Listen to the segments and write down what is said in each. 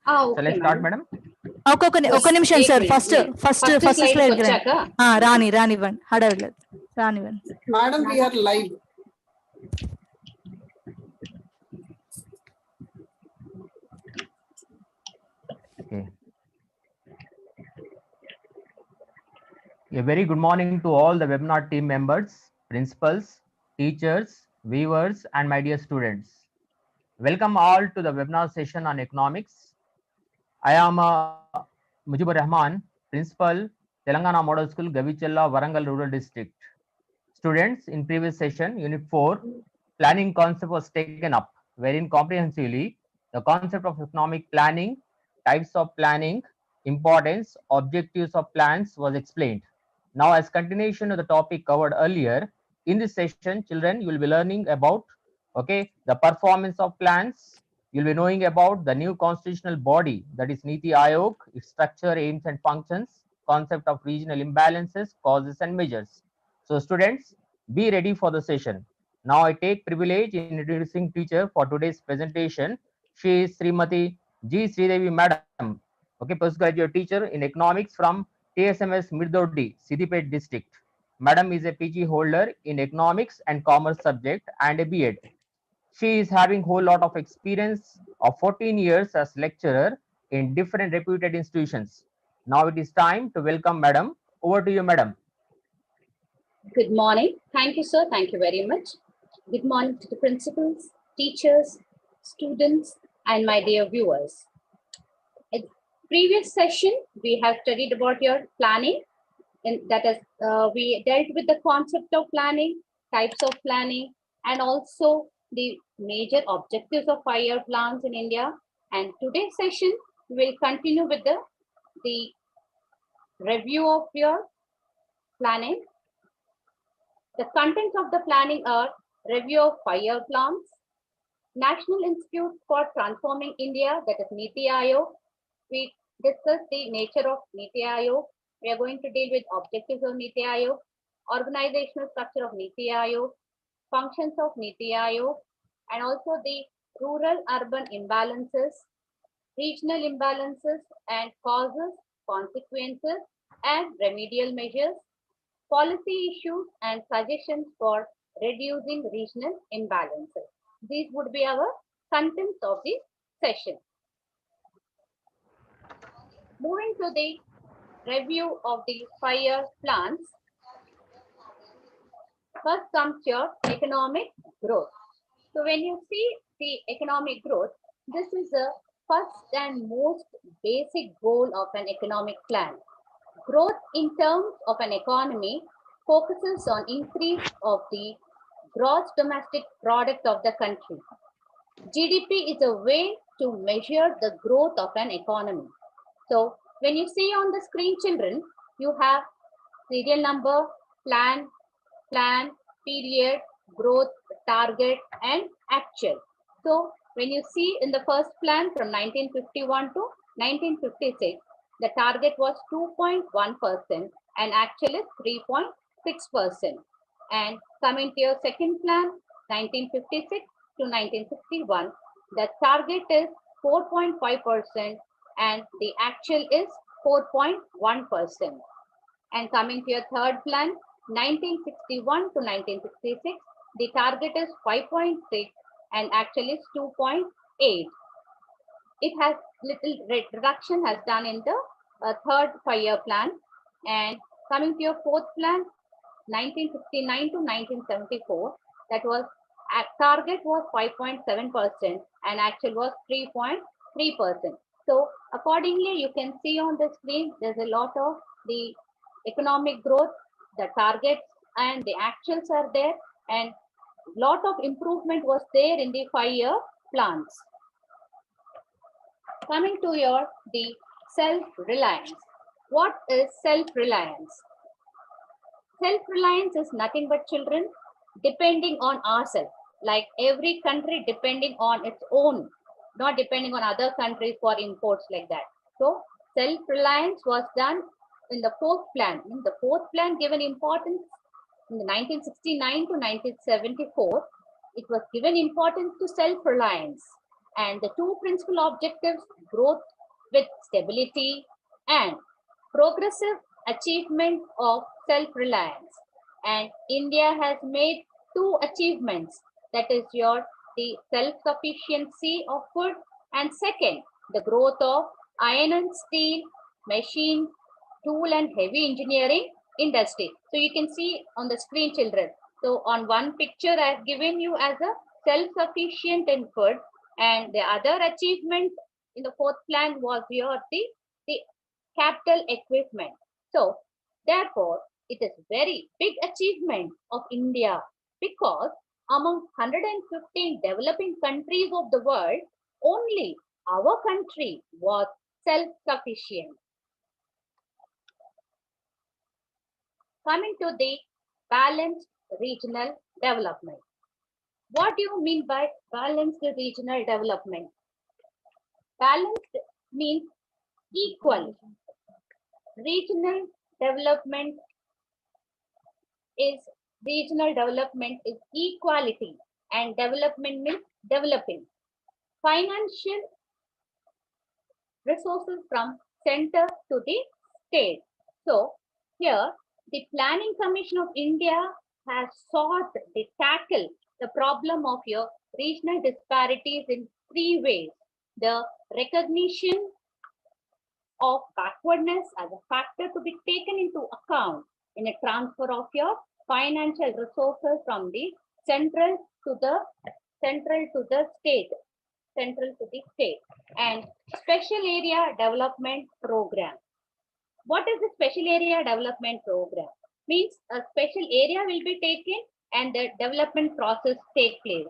Shall I Okay, start, madam. madam? ఒక నిమిషం sir first slide వచ్చాక రానివ్వండి హడవలేదు రానివ్వండి. Madam, we are live. Okay. A very good morning to all the webinar team members, principals, teachers, viewers, and my dear students. Welcome all to the webinar session on economics. I am Mujibur Rahman, Principal, Telangana Model School, Gavichalla, Warangal Rural District. Students, in previous session, Unit 4, planning concept was taken up, wherein comprehensively the concept of economic planning, types of planning, importance, objectives of plans was explained. Now, as continuation of the topic covered earlier, in this session, children, you will be learning about the performance of plans. You'll be knowing about the new constitutional body, that is NITI AYOG, its structure, aims and functions, concept of regional imbalances, causes and measures. So students, be ready for the session. Now I take privilege in introducing teacher for today's presentation. She is Srimati G. SREEDEVI Madam, postgraduate teacher in economics from TSMS Mirdodi, Siddipet district. Madam is a PG holder in economics and commerce subject and a B.Ed. She is having whole lot of experience of 14 years as lecturer in different reputed institutions. Now it is time to welcome Madam. Over to you, Madam. Good morning. Thank you, sir. Thank you very much. Good morning to the principals, teachers, students, and my dear viewers. In previous session, we have studied about your planning, and that is, we dealt with the concept of planning, types of planning, and also the major objectives of 5-year plans in India. And today's session, we will continue with the review of your planning. The contents of the planning are review of 5-year plans, National Institute for Transforming India, that is NITI AYOG. We discussed the nature of NITI AYOG. We are going to deal with objectives of NITI AYOG, organizational structure of NITI AYOG, functions of NITI AYOG, and also the rural-urban imbalances, regional imbalances, and causes, consequences, and remedial measures, policy issues and suggestions for reducing regional imbalances. These would be our contents of the session. Moving to the review of the 5-year plans. First comes your economic growth. So when you see the economic growth, this is the first and most basic goal of an economic plan. Growth in terms of an economy focuses on increase of the gross domestic product of the country. GDP is a way to measure the growth of an economy. So when you see on the screen, children, you have serial number, plan, period, growth, target, and actual. So when you see in the first plan from 1951 to 1956, the target was 2.1% and actual is 3.6%. And coming to your second plan, 1956 to 1961, the target is 4.5% and the actual is 4.1%. And coming to your third plan, 1961 to 1966, the target is 5.6 and actual is 2.8. It has little reduction has done in the third 5-year plan. And coming to your fourth plan, 1959 to 1974, that was target was 5.7% and actual was 3.3%. So accordingly, you can see on the screen, there's a lot of the economic growth, the targets and the actuals are there, and lot of improvement was there in the 5-year plans. Coming to the self-reliance. What is self-reliance? Self-reliance is nothing but, children, depending on ourselves. Like every country depending on its own, not depending on other countries for imports like that. So self-reliance was done in the fourth plan. In the fourth plan, given importance in the 1969 to 1974, it was given importance to self-reliance. And the two principal objectives, growth with stability and progressive achievement of self-reliance. And India has made two achievements, that is the self-sufficiency of food, and second, the growth of iron and steel, machine, tool and heavy engineering industry. So you can see on the screen, children. So on one picture I have given you as a self-sufficient in food, and the other achievement in the fourth plan was the capital equipment. So therefore, it is very big achievement of India, because among 115 developing countries of the world, only our country was self-sufficient. Coming to the balanced regional development. What do you mean by balanced regional development? Balanced means equal. Regional development is equality, and development means developing. Financial resources from center to the state. So here the Planning Commission of India has sought to tackle the problem of your regional disparities in three ways. The recognition of backwardness as a factor to be taken into account in a transfer of your financial resources from the central to the state, and special area development program. What is the special area development program? Means a special area will be taken and the development process take place.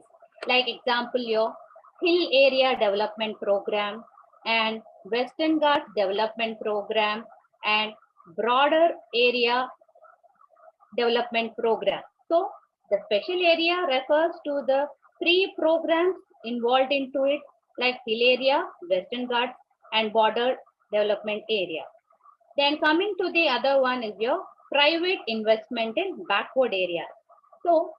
Like example, your hill area development program and Western Ghats development program and broader area development program. So the special area refers to the three programs involved into it, like hill area, Western Ghats and border development area. Then coming to the other one is your private investment in backward areas. So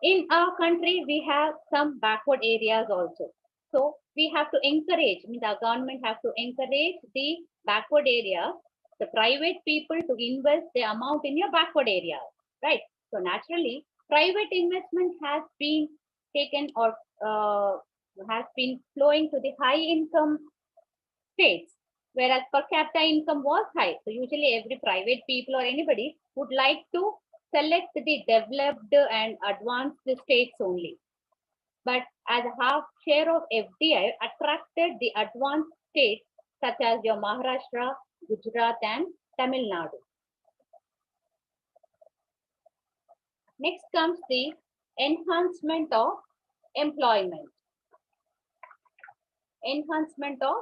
in our country, we have some backward areas also. So we have to encourage, means our government have to encourage the backward area, the private people to invest the amount in your backward area, right? So naturally, private investment has been taken or has been flowing to the high income states, whereas per capita income was high. So usually every private people or anybody would like to select the developed and advanced states only. But as a half share of FDI attracted the advanced states such as your Maharashtra, Gujarat and Tamil Nadu. Next comes the enhancement of employment. Enhancement of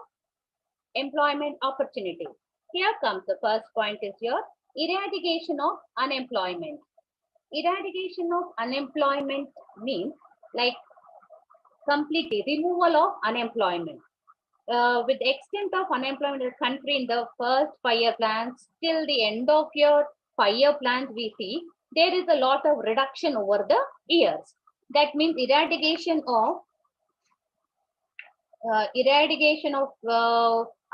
employment opportunity. Here comes the first point is your eradication of unemployment. Eradication of unemployment means like completely removal of unemployment. With the extent of unemployment in the country in the first 5-year plans till the end of your 5-year plans, we see there is a lot of reduction over the years. That means eradication of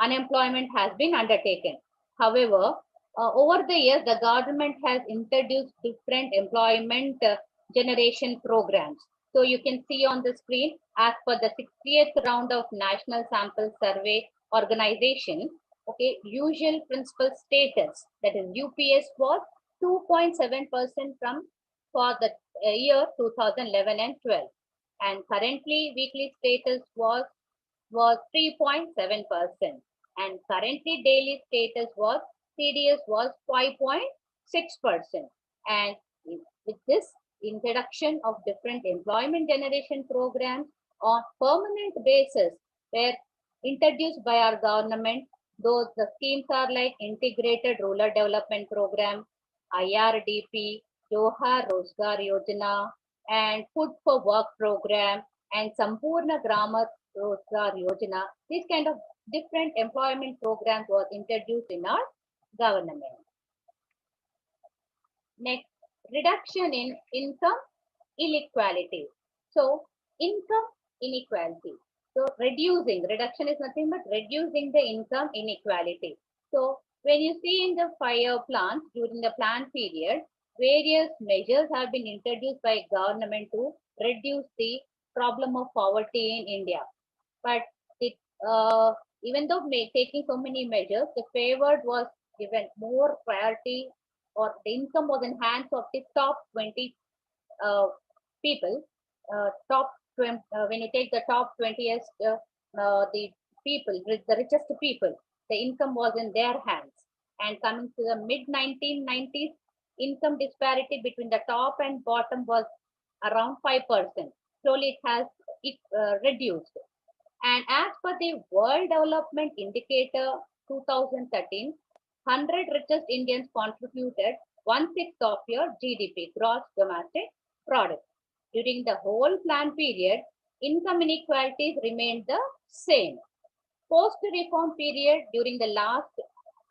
unemployment has been undertaken. However, over the years, the government has introduced different employment generation programs. So you can see on the screen, as per the 60th round of National Sample Survey Organization, okay, usual principal status, that is UPS, was 2.7% for the year 2011 and 12. And currently, weekly status was 3.7%, and currently daily status was CDS was 5.6%. And with this introduction of different employment generation programs on permanent basis were introduced by our government. Those the schemes are like Integrated Rural Development Program, IRDP, Johar Rozgar Yojana, and Food for Work Program, and Sampurna Grama Rozgar Yojana. These kind of different employment programs was introduced in our government. Next, reduction in income inequality. So, income inequality. So reduction is nothing but reducing the income inequality. So when you see in the 5-year plan, during the plan period, various measures have been introduced by government to reduce the problem of poverty in India. But it, even though taking so many measures, the favored was given more priority, or the income was in hands of the top 20 people. Top 20, when you take the top 20th, the people, the richest people, the income was in their hands. And coming to the mid 1990s, income disparity between the top and bottom was around 5%. Slowly it has reduced. And as per the World Development Indicator 2013, 100 richest Indians contributed 1/6 of your GDP, gross domestic product. During the whole plan period, income inequalities remained the same. Post-reform period, during the last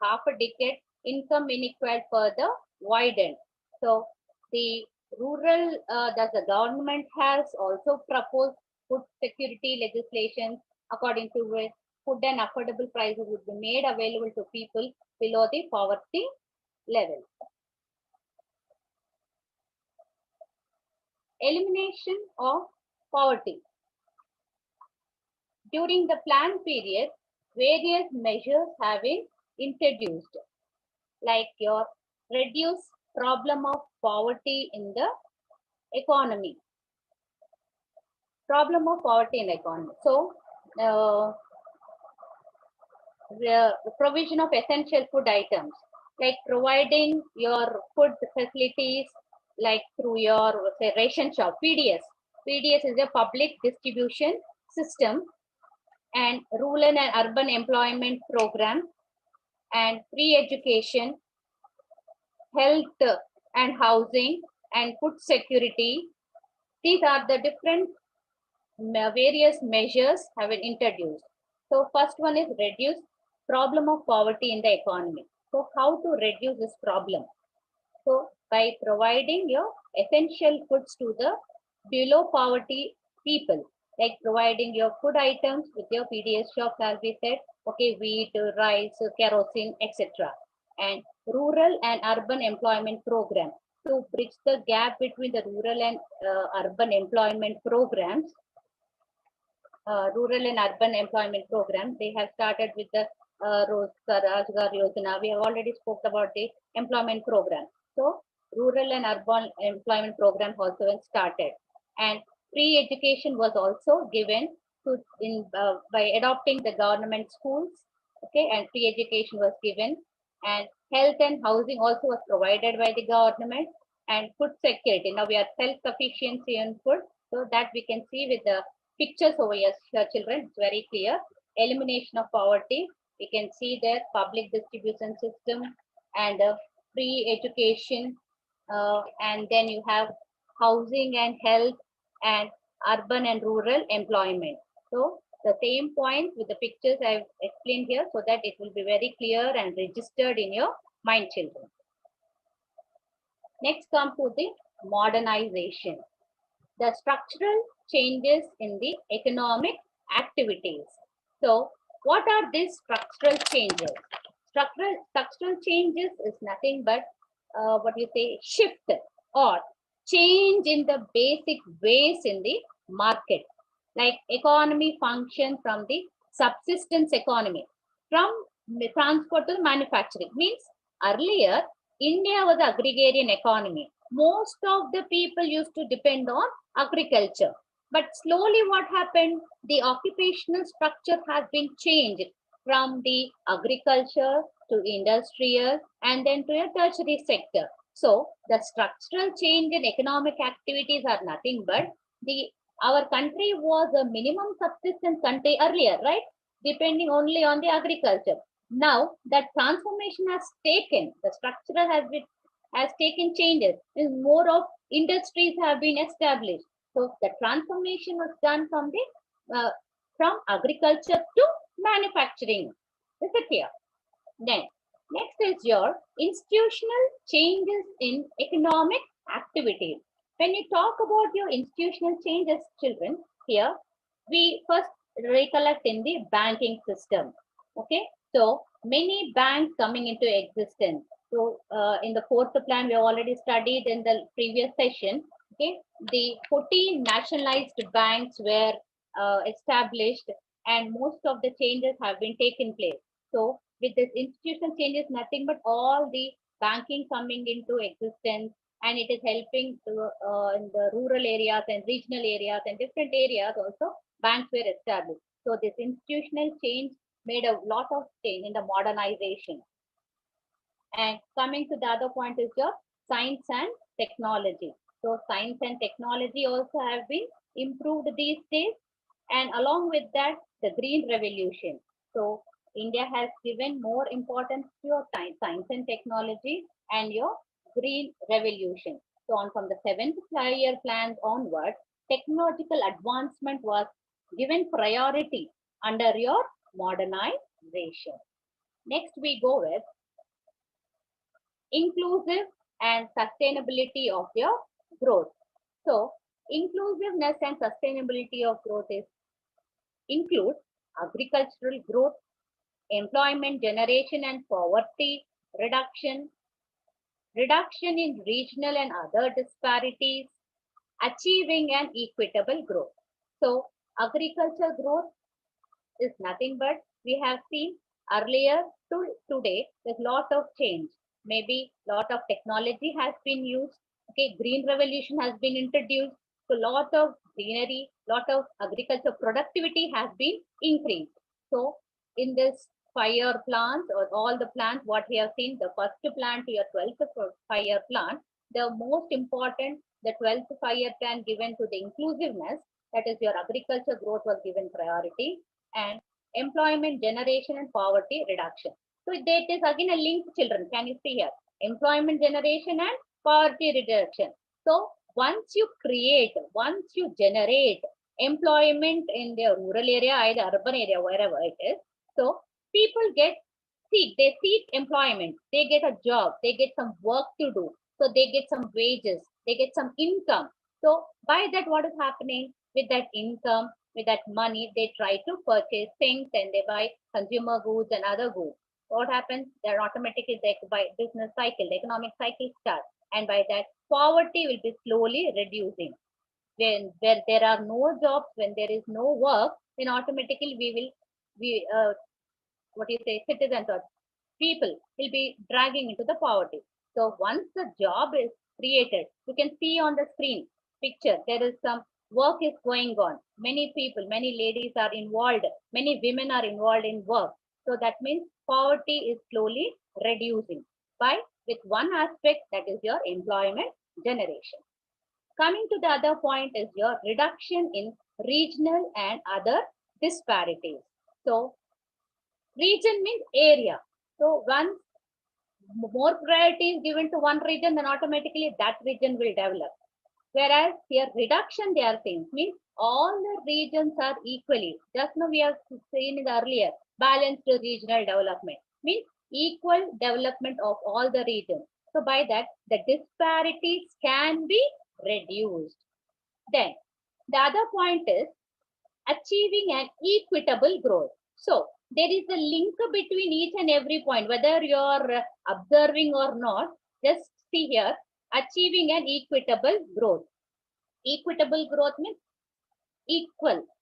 half a decade, income inequality further widened. So the the government has also proposed food security legislation, according to which food and affordable prices would be made available to people below the poverty level. Elimination of poverty. During the plan period, various measures have been introduced, like your reduce problem of poverty in the economy. Problem of poverty in the economy. So, the provision of essential food items, like providing your food facilities, like through your, say, ration shop, PDS. PDS is a public distribution system, and rural and urban employment program, and free education, health and housing, and food security. These are the different various measures have been introduced. So first one is reduce problem of poverty in the economy. So how to reduce this problem? So by providing your essential foods to the below poverty people, like providing your food items with your PDS shops, as we said, okay, wheat, rice, kerosene, etc. And rural and urban employment program, to bridge the gap between the rural and urban employment programs. Rural and urban employment program, they have started with the Rozgar Yojana. We have already spoke about the employment program. So rural and urban employment program also started, and free education was also given to by adopting the government schools. Okay, and free education was given, and health and housing also was provided by the government, and food security. Now we are self-sufficiency in food, so that we can see with the pictures over here, children. It's very clear. Elimination of poverty. We can see there public distribution system and free education, and then you have housing and health, and urban and rural employment. So the same point with the pictures I've explained here, so that it will be very clear and registered in your mind, children. Next come to the modernization. The structural changes in the economic activities. So what are these structural changes? Structural changes is nothing but what you say, shift or change in the basic ways in the market. Like economy function from the subsistence economy, from transport to manufacturing. Means earlier India was an agrarian economy. Most of the people used to depend on agriculture. But slowly what happened? The occupational structure has been changed from the agriculture to industrial, and then to a tertiary sector. So the structural change in economic activities are nothing but our country was a minimum subsistence country earlier, right? Depending only on the agriculture. Now that transformation has taken, the structural has taken changes. More of industries have been established. So the transformation was done from the from agriculture to manufacturing. Is it clear? Then next is your institutional changes in economic activities. When you talk about your institutional changes, children, here we first recollect in the banking system. Okay, so many banks coming into existence. So in the fourth plan, we have already studied in the previous session. Okay, the 14 nationalized banks were established, and most of the changes have been taken place. So with this institutional changes, nothing but all the banking coming into existence, and it is helping to, in the rural areas and regional areas and different areas also banks were established. So this institutional change made a lot of change in the modernization. And coming to the other point is your science and technology. So science and technology also have been improved these days. And along with that, the green revolution. So India has given more importance to your science and technology and your green revolution. So on from the 7th 5-year plans onward, technological advancement was given priority under your modernization. Next, we go with inclusive and sustainability of your growth. So, inclusiveness and sustainability of growth is include agricultural growth, employment generation and poverty reduction, reduction in regional and other disparities, achieving an equitable growth. So, agriculture growth is nothing but we have seen earlier to today there's lot of change, maybe lot of technology has been used. Okay, green revolution has been introduced, so lot of greenery, lot of agriculture productivity has been increased. So in this 5-year plans or all the plans what we have seen, the first plan to your 12th 5-year plan, the most important, the 12th 5-year plan given to the inclusiveness, that is your agriculture growth was given priority, and employment generation and poverty reduction. So that is again a link, children. Can you see here? Employment generation and poverty reduction. So once you create, once you generate employment in the rural area, either urban area, wherever it is, so people they seek employment, they get a job, they get some work to do. So they get some wages, they get some income. So by that, what is happening with that income? With that money, they try to purchase things and they buy consumer goods and other goods. What happens? They're automatically they buy business cycle, the economic cycle starts, and by that poverty will be slowly reducing. When where there are no jobs, when there is no work, then automatically we what do you say, citizens or people will be dragging into the poverty. So once the job is created, you can see on the screen picture, there is some work is going on. Many people, many ladies are involved, many women are involved in work. So that means poverty is slowly reducing by with one aspect, that is your employment generation. Coming to the other point is your reduction in regional and other disparities. So region means area. So once more priority is given to one region, then automatically that region will develop. Whereas here reduction they are saying means all the regions are equally. Just now we have seen in the earlier balanced regional development means equal development of all the regions. So by that the disparities can be reduced. Then the other point is achieving an equitable growth. So there is a link between each and every point, whether you're observing or not. Just see here, achieving an equitable growth. Equitable growth means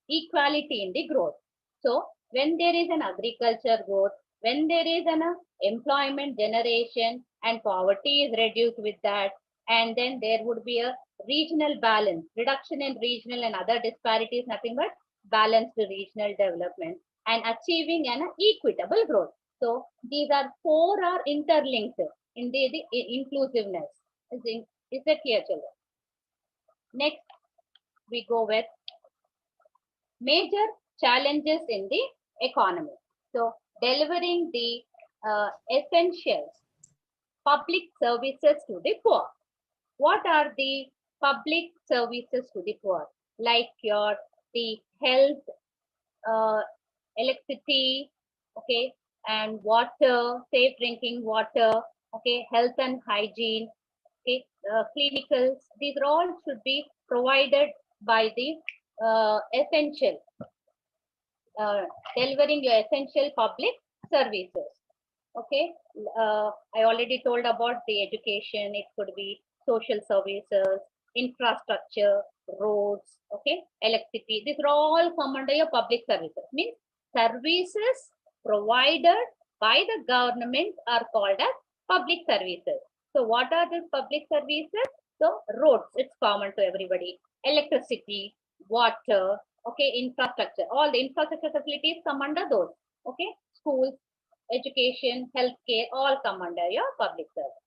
equality in the growth. So when there is an agriculture growth, when there is an employment generation and poverty is reduced with that, and then there would be a regional balance, reduction in regional and other disparities, nothing but balanced regional development and achieving an equitable growth. So these are four are interlinked in the inclusiveness. Is that clear, children? Next, we go with major challenges in the economy. So delivering the essentials, public services to the poor. What are the public services to the poor? Like the health, electricity, okay, and water, safe drinking water, okay, health and hygiene, okay, clinicals. These all should be provided by the essential delivering your essential public services. Okay, I already told about the education. It could be social services, infrastructure, roads, okay, electricity. These are all come under your public services. Means services provided by the government are called as public services. So what are these public services? So roads, it's common to everybody. Electricity, water, okay, infrastructure. All the infrastructure facilities come under those. Okay, schools, education, healthcare, all come under your public service.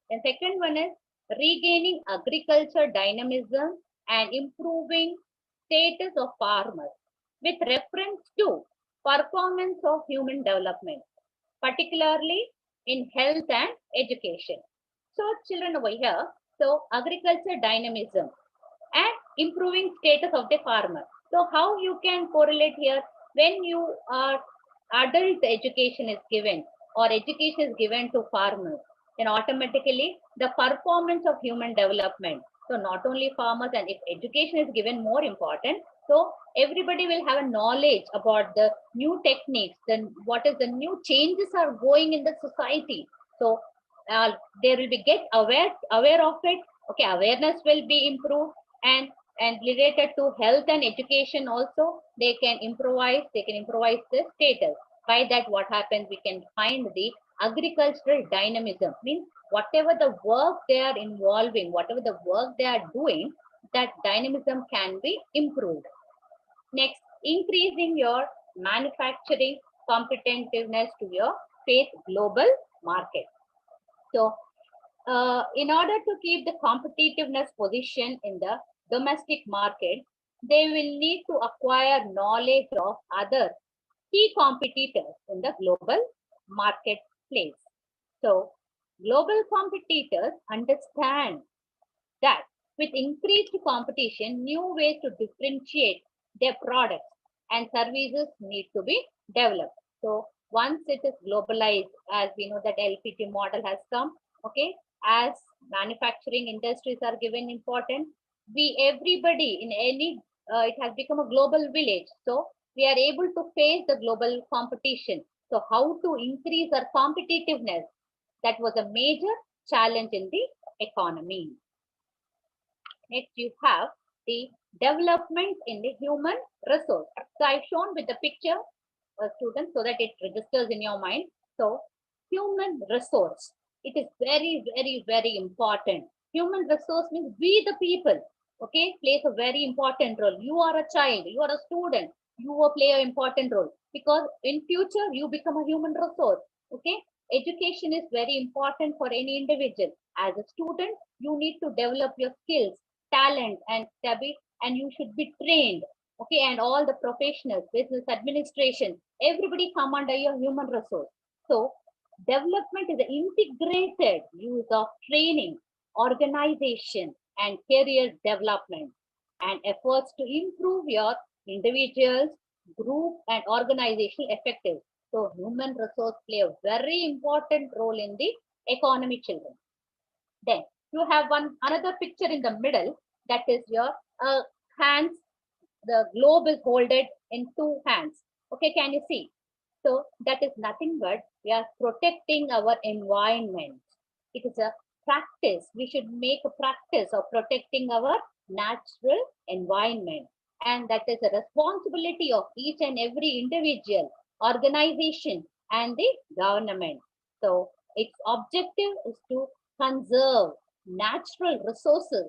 And second one is regaining agriculture dynamism and improving status of farmers with reference to performance of human development, particularly in health and education. So children over here, so agriculture dynamism and improving status of the farmer. So how you can correlate here? When you are adult education is given or education is given to farmers, then automatically the performance of human development. So not only farmers, and if education is given, more important, so everybody will have a knowledge about the new techniques, then what is the new changes are going in the society. So they will be get aware of it. Okay, awareness will be improved, and related to health and education also, they can improvise the status. By that, what happens, we can find the agricultural dynamism. Means whatever the work they are involving, whatever the work they are doing, that dynamism can be improved. Next, increasing your manufacturing competitiveness to your face global market. So in order to keep the competitiveness position in the domestic market, they will need to acquire knowledge of other key competitors in the global marketplace. So global competitors understand that with increased competition, new ways to differentiate their products and services need to be developed. So once it is globalized, as we know that LPG model has come, okay, as manufacturing industries are given important, everybody in any, it has become a global village. So we are able to face the global competition. So how to increase our competitiveness? That was a major challenge in the economy. Next, you have the development in the human resource. So I've shown with the picture, students, so that it registers in your mind. So human resource, it is very, very, very important. Human resource means we the people, okay, plays a very important role. You are a child, you are a student, you will play an important role, because in future you become a human resource. Okay, education is very important for any individual. As a student, you need to develop your skills, talent, and and you should be trained. Okay, and all the professionals, business administration, everybody come under your human resource. So development is the integrated use of training, organization, and career development, and efforts to improve your individuals, group, and organizational effective. So human resource play a very important role in the economy, children. Then you have another picture in the middle, that is your hands. The globe is holded in two hands. Okay, can you see? So that is nothing but we are protecting our environment. It is a practice. We should make a practice of protecting our natural environment. And that is a responsibility of each and every individual, organization, and the government. So its objective is to conserve natural resources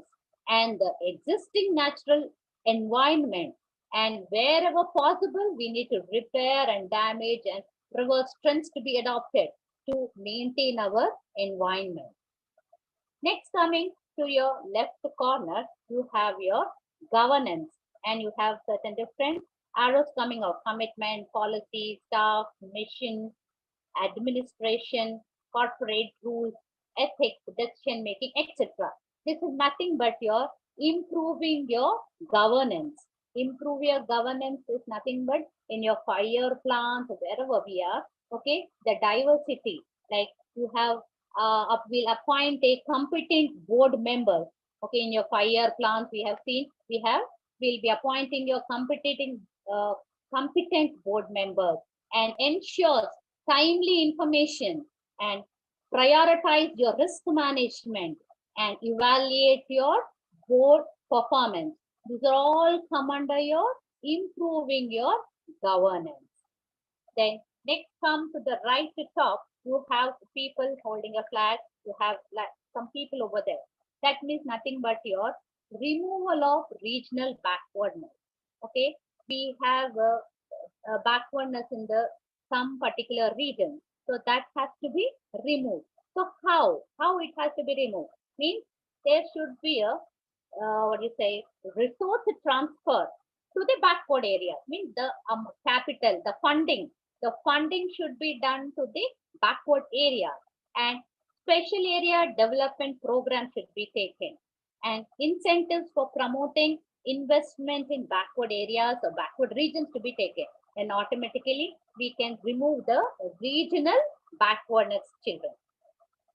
and the existing natural environment, and wherever possible we need to repair and damage and reverse trends to be adopted to maintain our environment. Next, coming to your left corner, you have your governance, and you have certain different arrows coming out: commitment, policy, staff, mission, administration, corporate rules, ethics, decision making, etc. This is nothing but your improving your governance. Improve your governance is nothing but in your 5-year plans, wherever we are. Okay, the diversity, like you have will appoint a competent board member. Okay, in your 5-year plans, we have seen we'll be appointing your competent competent board members and ensures timely information and prioritize your risk management and evaluate your board performance. These are all come under your improving your governance. Then next come to the right to top, you have people holding a flag, you have some people over there. That means nothing but your removal of regional backwardness. Okay, we have a backwardness in the some particular region, so that has to be removed. So how it has to be removed means there should be a what do you say, resource transfer to the backward area. Means the capital, the funding should be done to the backward area, and special area development program should be taken, and incentives for promoting investment in backward areas or backward regions to be taken, and automatically we can remove the regional backwardness children.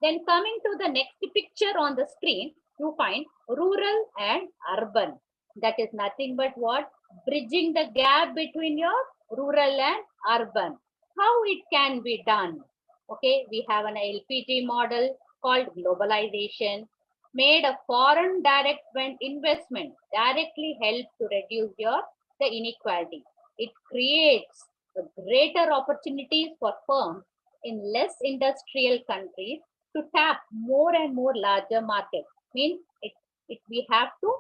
Then coming to the next picture on the screen, you find rural and urban. That is nothing but what? Bridging the gap between your rural and urban. How it can be done? Okay, we have an LPG model called globalization, made a foreign direct investment directly helps to reduce the inequality. It creates greater opportunities for firms in less industrial countries to tap more and more larger markets. Means we have to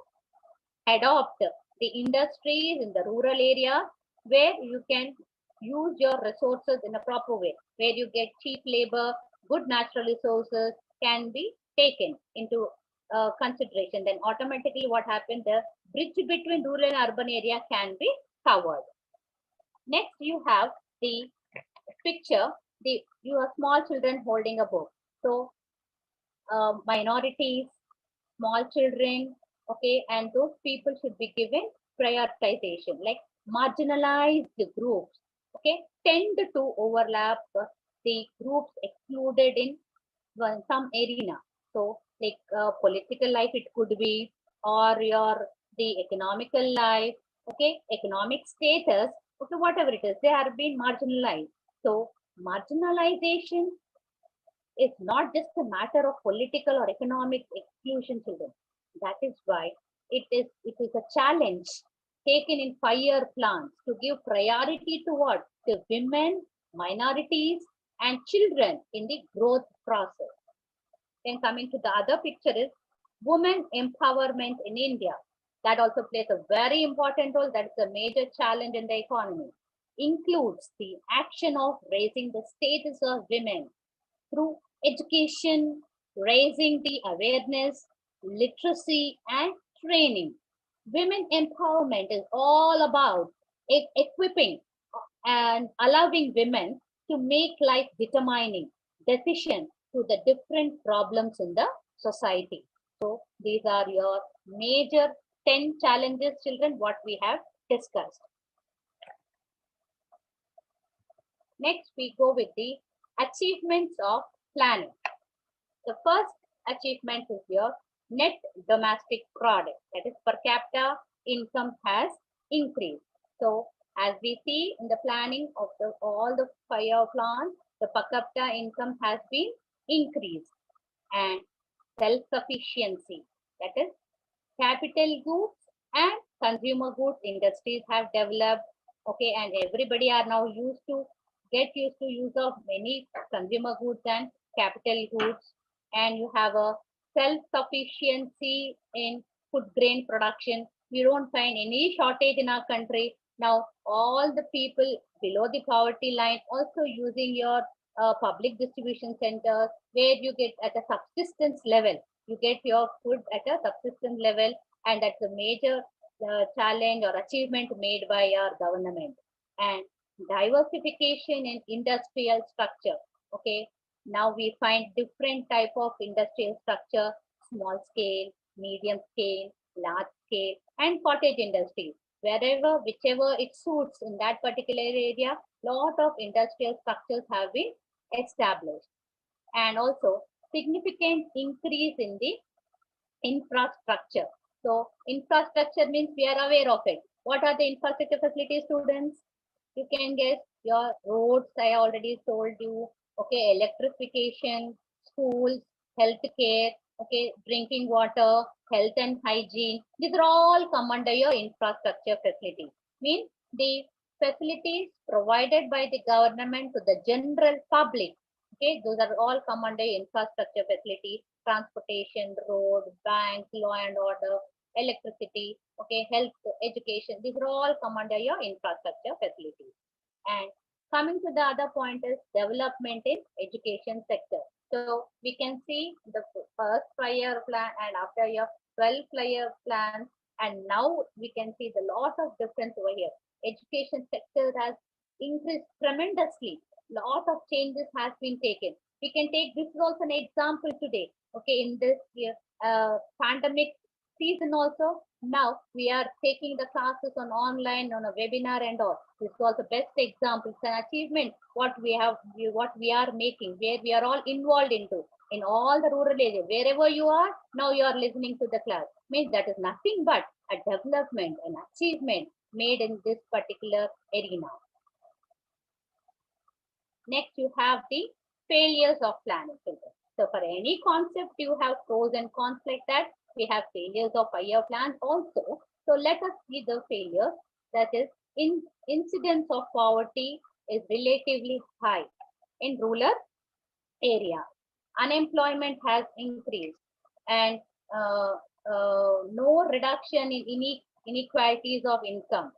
adopt the industries in the rural area where you can use your resources in a proper way, where you get cheap labor, good natural resources can be taken into consideration. Then automatically what happens, the bridge between rural and urban area can be covered. Next you have the picture, your small children holding a book. So minorities, small children, okay, and those people should be given prioritization, like marginalized groups, okay, tend to overlap the groups excluded in some arena. So like political life it could be, or the economical life, okay, economic status, okay, whatever it is, they are being marginalized. So marginalization is not just a matter of political or economic exclusion, children. That is why it is a challenge taken in 5-year plans to give priority to what? The women, minorities, and children in the growth process. Then coming to the other picture is women empowerment in India. That also plays a very important role. That is a major challenge in the economy. Includes the action of raising the status of women through education, raising the awareness, literacy, and training. Women empowerment is all about equipping and allowing women to make life determining decisions to the different problems in the society. So these are your major 10 challenges, children, what we have discussed. Next, we go with the achievements of planning. The first achievement is your net domestic product, that is per capita income has increased. So as we see in the planning of all the 5-year plans, the per capita income has been increased, and self-sufficiency, that is capital goods and consumer goods industries have developed, okay, and everybody are now get used to use of many consumer goods and capital goods, and you have a self-sufficiency in food grain production. We don't find any shortage in our country. Now, all the people below the poverty line also using your public distribution centers, where you get at a subsistence level. You get your food at a subsistence level, and that's a major challenge or achievement made by our government. And diversification in industrial structure. Okay, now we find different type of industrial structure: small scale, medium scale, large scale, and cottage industry. Wherever, whichever it suits in that particular area, lot of industrial structures have been established. And also significant increase in the infrastructure. So infrastructure means we are aware of it. What are the infrastructure facilities, students? You can guess your roads, I already told you. Okay, electrification, schools, healthcare, okay, drinking water, health and hygiene. These are all come under your infrastructure facilities. Means the facilities provided by the government to the general public. Okay, those are all come under infrastructure facility, transportation, road, banks, law and order, electricity, okay, health, education. These are all come under your infrastructure facilities. And coming to the other point is development in education sector. So we can see the first 5-year plan and after your 12-year plans, and now we can see the lot of difference over here. Education sector has increased tremendously. Lot of changes has been taken. We can take this is also an example today. Okay, in this year, pandemic season also, now we are taking the classes on online, on a webinar and all. This was the best example. It's an achievement what we are making, where we are all involved into in all the rural areas. Wherever you are, now you are listening to the class. Means that is nothing but a development, an achievement made in this particular arena. Next, you have the failures of planning. So for any concept, you have pros and cons like that. We have failures of 5-year plans also. So let us see the failures. That is, incidence of poverty is relatively high in rural area. Unemployment has increased, and no reduction in inequalities of income.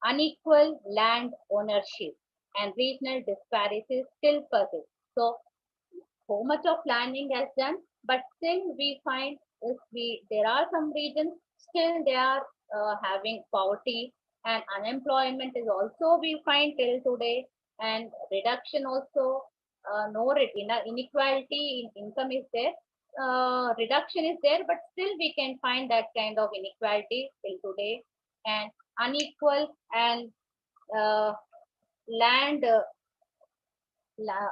Unequal land ownership and regional disparities still persist. So much of planning has done, but still we find there are some regions still they are having poverty, and unemployment is also we find till today, and reduction also, no inequality in income is there, reduction is there, but still we can find that kind of inequality till today, and unequal and uh, land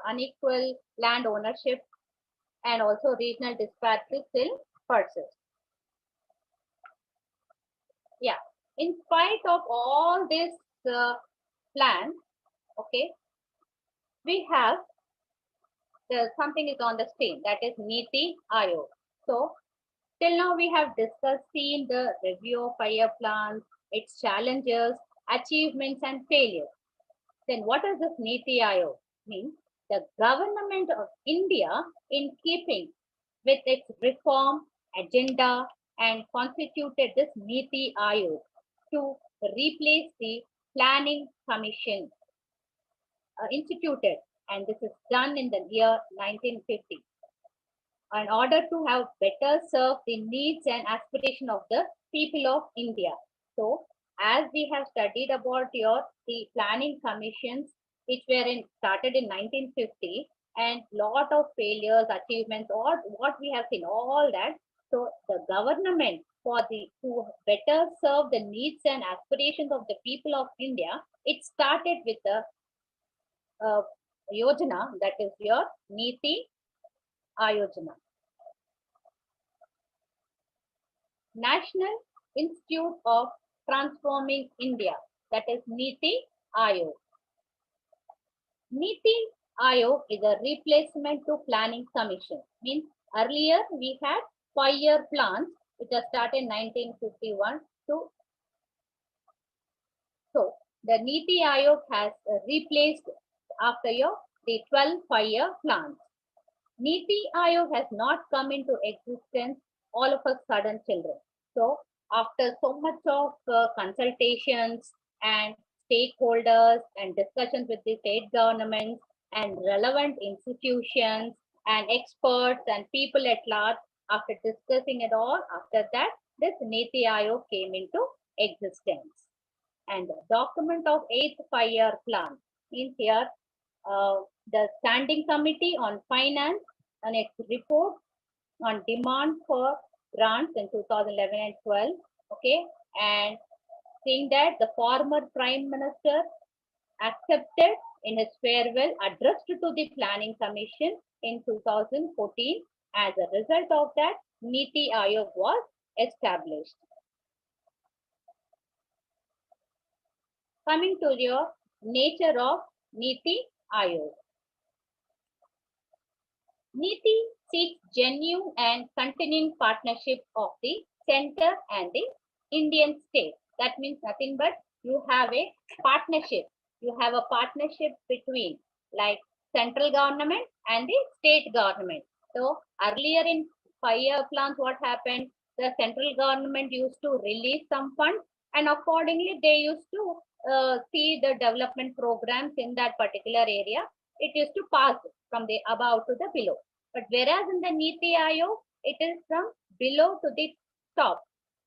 unequal land ownership and also regional disparities still persist. Yeah, in spite of all this plans, okay, we have something is on the screen, that is NITI AYOG. So till now we have seen the review of 5-year plans, its challenges, achievements and failures. Then what does this NITI AYOG mean? The government of India, in keeping with its reform agenda, and constituted this NITI AYOG to replace the Planning Commission instituted, and this is done in the year 1950 in order to have better serve the needs and aspiration of the people of India. So as we have studied about the planning commissions which were started in 1950, and lot of failures, achievements, or what we have seen, all that. So the government to better serve the needs and aspirations of the people of India, it started with the yojana, that is your NITI Ayojana. National Institute of Transforming India, that is NITI AYOG. NITI AYOG is a replacement to Planning Commission. Means earlier we had 5-year plans which are started in 1951 to. So the NITI AYOG has replaced after the 12 5-year plans. NITI AYOG has not come into existence all of a sudden, children. So after so much of consultations and stakeholders and discussions with the state governments and relevant institutions and experts and people at large, after discussing it all, after that, this NITI AYOG came into existence. And the document of 8th 5-year plan means here the Standing Committee on Finance and its report on demand for grants in 2011 and 12. Okay, and saying that the former Prime Minister accepted in his farewell addressed to the Planning Commission in 2014. As a result of that, NITI AYOG was established. Coming to nature of NITI AYOG. NITI seeks genuine and continuing partnership of the center and the Indian state. That means nothing but you have a partnership. You have a partnership between like central government and the state government. So earlier in 5-year plans, what happened? The central government used to release some funds, and accordingly they used to see the development programs in that particular area. It used to pass from the above to the below. But whereas in the NITI AYOG, it is from below to the top,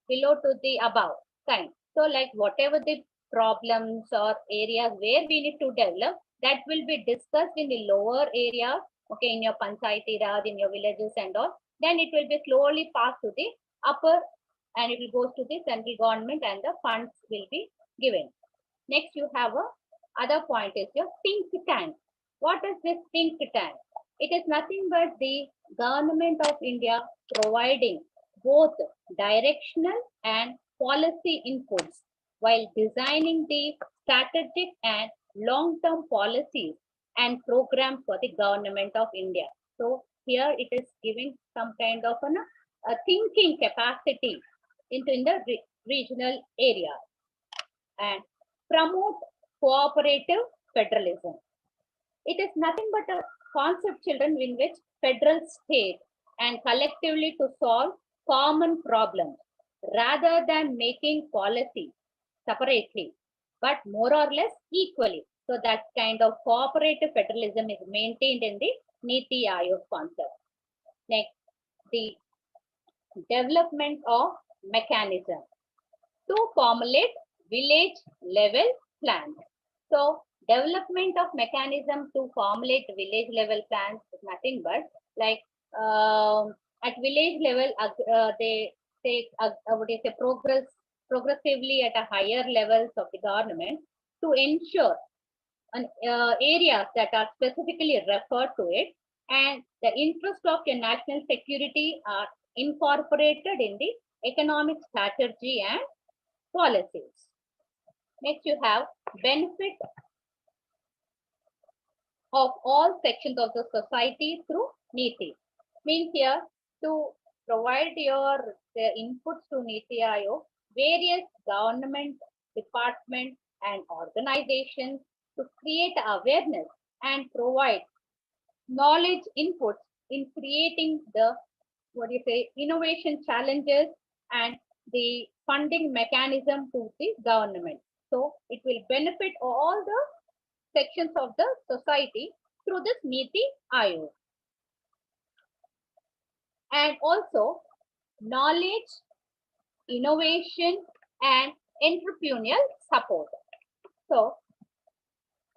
below to the above kind. So like whatever the problems or areas where we need to develop, that will be discussed in the lower areas, okay, in your panchayati raj, in your villages and all. Then it will be slowly passed to the upper, and it will go to the central government and the funds will be given. Next, you have a other point is your think tank. What is this think tank? It is nothing but the government of India providing both directional and policy inputs while designing the strategic and long-term policies and programs for the government of India. So here it is giving some kind of a thinking capacity in the regional area and promote cooperative federalism. It is nothing but a concept, children, in which federal state and collectively to solve common problems rather than making policy separately, but more or less equally. So that kind of cooperative federalism is maintained in the NITI AYOG concept. Next, the development of mechanism to formulate village level plans. So development of mechanism to formulate village level plans is nothing but like at village level they take what do you say progressively at a higher levels of the government to ensure areas that are specifically referred to it, and the interest of your national security are incorporated in the economic strategy and policies. Next, you have benefit of all sections of the society through NITI. Means here to provide your inputs to NITI AYOG, various government departments and organizations to create awareness and provide knowledge inputs in creating the innovation challenges and the funding mechanism to the government. So it will benefit all the sections of the society through this NITI AYOG. And also knowledge, innovation and entrepreneurial support. So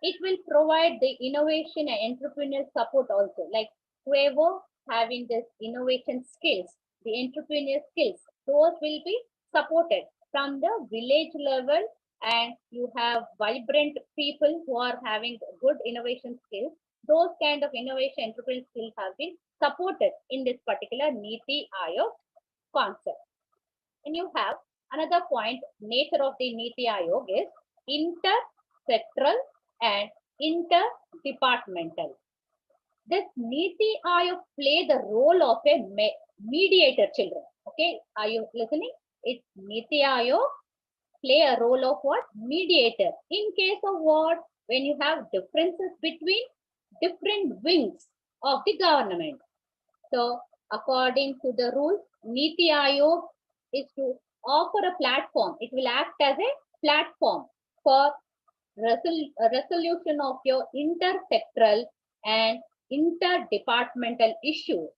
it will provide the innovation and entrepreneurial support also, like whoever having this innovation skills, the entrepreneurial skills, those will be supported from the village level, and you have vibrant people who are having good innovation skills. Those kind of innovation entrepreneurial skills have been supported in this particular NITI AYOG concept. And you have another point, nature of the NITI AYOG is inter-sectoral and interdepartmental. This NITI AYOG play the role of a mediator, children. Okay, are you listening? It's NITI AYOG play a role of what? Mediator. In case of what? When you have differences between different wings of the government. So according to the rules, NITI AYOG is to offer a platform. It will act as a platform for resolution of your intersectoral and interdepartmental issues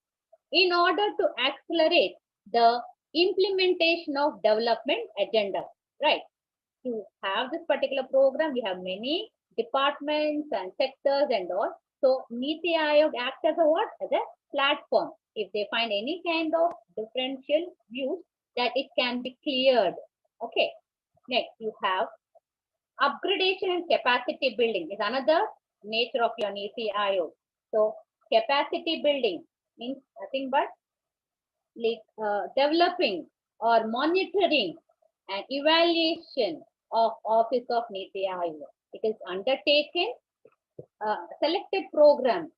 in order to accelerate the implementation of development agenda, right? To have this particular program, we have many departments and sectors and all. So NITI AYOG acts as a what? As a platform. If they find any kind of differential views, that it can be cleared. Okay. Next, you have upgradation and capacity building is another nature of your NITI AYOG. So capacity building means nothing but like developing or monitoring and evaluation of office of NITI AYOG. It is undertaken, selected programs.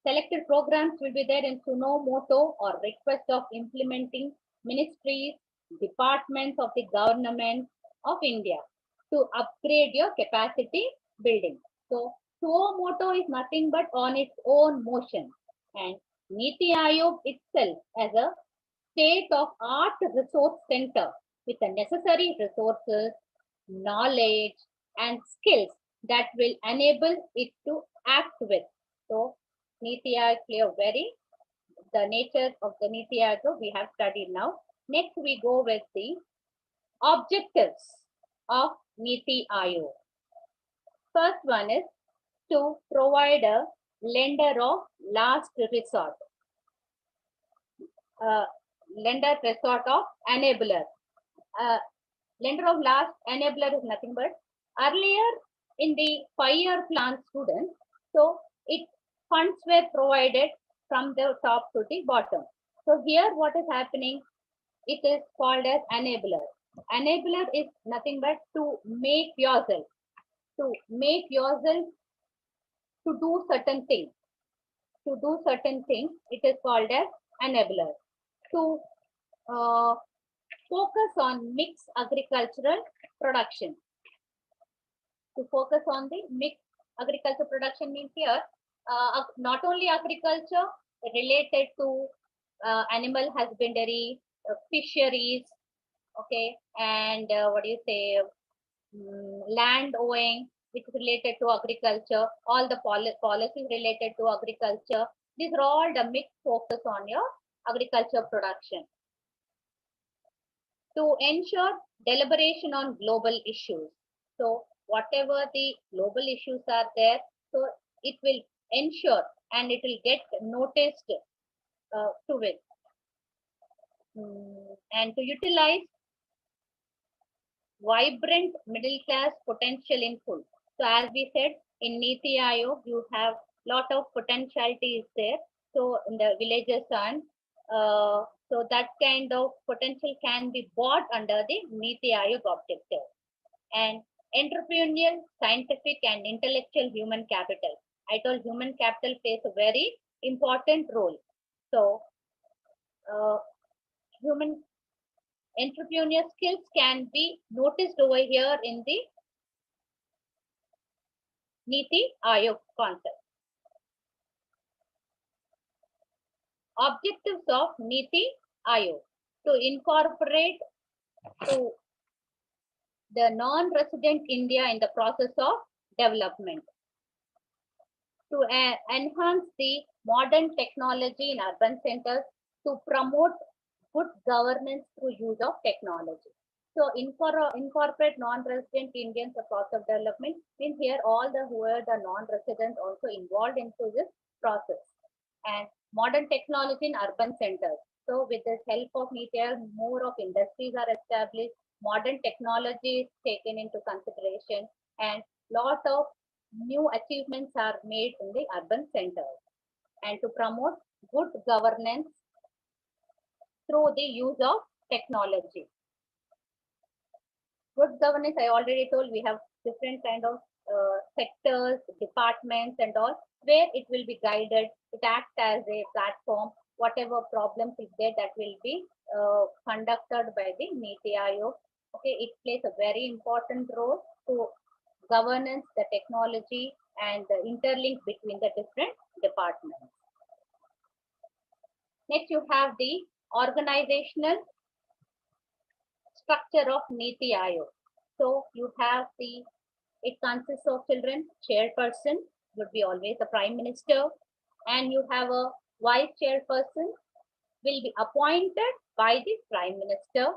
Selected programs will be there in suno moto or request of implementing ministries, departments of the government of India to upgrade your capacity building. So suo moto is nothing but on its own motion, and NITI Aayog itself as a state-of-art resource center with the necessary resources, knowledge, and skills that will enable it to act with. So, NITI Aayog, the nature of the NITI Aayog we have studied now. Next, we go with the objectives of NITI Aayog. First one is to provide a lender of last resort. Lender resort of enabler. Lender of last enabler is nothing but earlier in the 5-year plan students, so funds were provided from the top to the bottom. So here what is happening, it is called as enabler. Enabler is nothing but to make yourself to do certain things. To do certain things, it is called as enabler. To focus on mixed agricultural production. To focus on the mixed agricultural production means here not only agriculture related to animal husbandry, fisheries, okay, and land owing, which is related to agriculture, all the policies related to agriculture. These are all the mixed focus on your agriculture production. To ensure deliberation on global issues. So whatever the global issues are there, so it will ensure and it will get noticed to it. And to utilize vibrant middle class potential in full. So as we said, in NITI Aayog, you have lot of potentialities there. So in the villages and so that kind of potential can be bought under the NITI Aayog objective. And entrepreneurial, scientific and intellectual human capital. I told human capital plays a very important role. So human entrepreneurial skills can be noticed over here in the NITI Aayog concept. Objectives of NITI Aayog: to incorporate to the non-resident India in the process of development, to enhance the modern technology in urban centers, to promote good governance through use of technology. So incorporate non-resident Indians the process of development means here all who are the non-residents also involved into this process. And modern technology in urban centers. So with the help of NITI, more of industries are established, modern technology is taken into consideration, and lot of new achievements are made in the urban centers. And to promote good governance through the use of technology. Good governance, I already told, we have different kind of sectors, departments and all, where it will be guided. It acts as a platform. Whatever problems is there, that will be conducted by the NITI Aayog. Okay, it plays a very important role to governance, the technology, and the interlink between the different departments. Next, you have the organizational structure of NITI Aayog. So you have it consists of children, chairperson would be always the prime minister, and you have a vice chairperson will be appointed by the prime minister,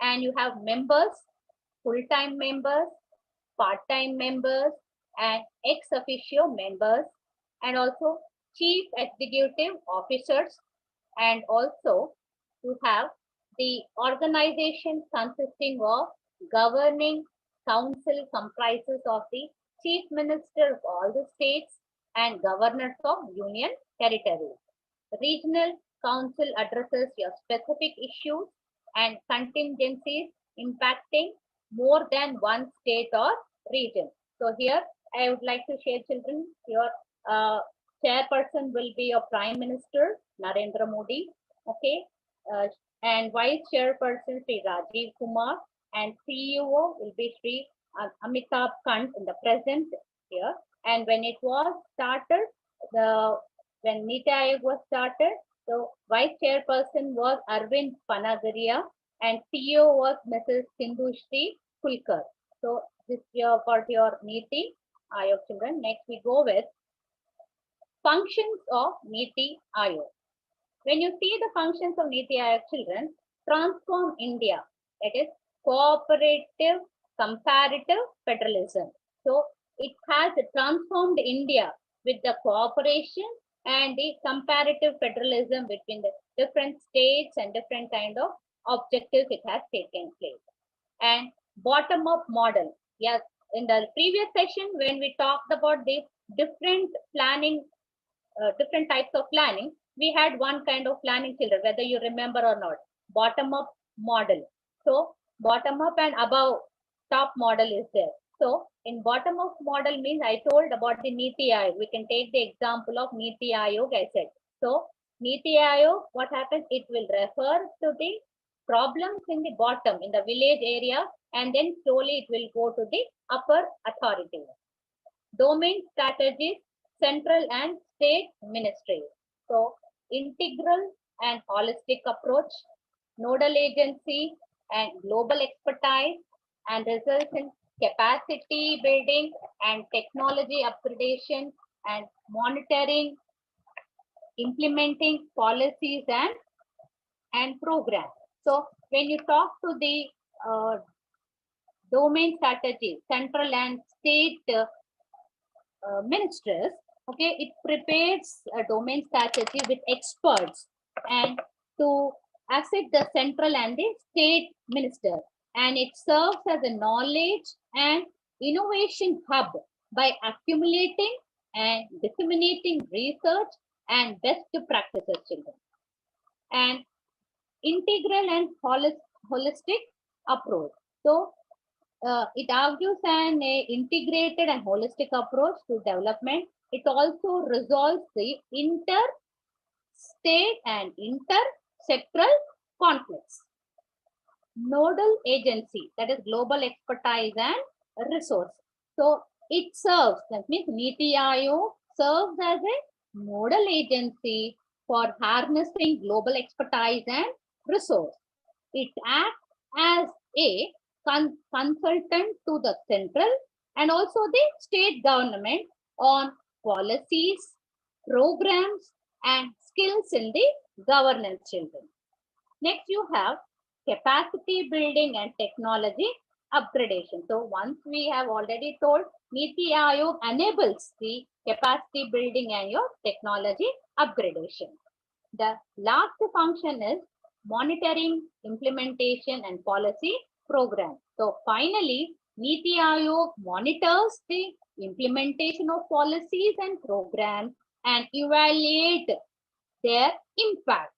and you have members, full-time members, part-time members, and ex officio members, and also chief executive officers, and also you have the organization consisting of governing council comprises of the chief minister of all the states and governors of union territories. Regional council addresses your specific issues and contingencies impacting more than one state or region. So here I would like to share, children, your chairperson will be your Prime Minister Narendra Modi, okay, uh, and vice chairperson Sri Rajiv Kumar, and CEO will be Sri Amitabh Kant in the present here. And when it was started, when NITI Ayog was started, so vice chairperson was Arvind Panagaria and CEO was Mrs. Sindhu Shri Kulkar. So this year got your NITI Ayog, children. Next we go with functions of NITI Ayog. When you see the functions of NITI Ayog, children, transform India, that is cooperative comparative federalism. So it has transformed India with the cooperation and the comparative federalism between the different states and different kind of objectives it has taken place. And bottom-up model. Yes, in the previous session, when we talked about the different planning, different types of planning, we had one kind of planning, children, whether you remember or not, bottom-up model. So bottom-up and above top model is there. So in bottom-up model means I told about the NITI Ayog. We can take the example of NITI Ayog, I said. So NITI Ayog, what happens? It will refer to the problems in the bottom, in the village area, and then slowly it will go to the upper authority. Domain strategies, central and state ministries. So integral and holistic approach, nodal agency and global expertise, and results in capacity building and technology upgradation and monitoring, implementing policies and programs. So when you talk to the domain strategy, central and state ministers, okay, it prepares a domain strategy with experts and to assist the central and the state minister, and it serves as a knowledge and innovation hub by accumulating and disseminating research and best practices, children. And integral and holistic approach. So it argues an integrated and holistic approach to development. It also resolves the inter-state and inter-sectoral conflicts. Nodal agency, that is global expertise and resource. So it serves, that means NITI Ayog serves as a nodal agency for harnessing global expertise and resource. It acts as a consultant to the central and also the state government on policies, programs, and skills in the governance, children. Next, you have capacity building and technology upgradation. So once we have already told, NITI Ayog enables the capacity building and your technology upgradation. The last function is monitoring, implementation, and policy program. So finally, NITI Ayog monitors the implementation of policies and programs and evaluate their impact.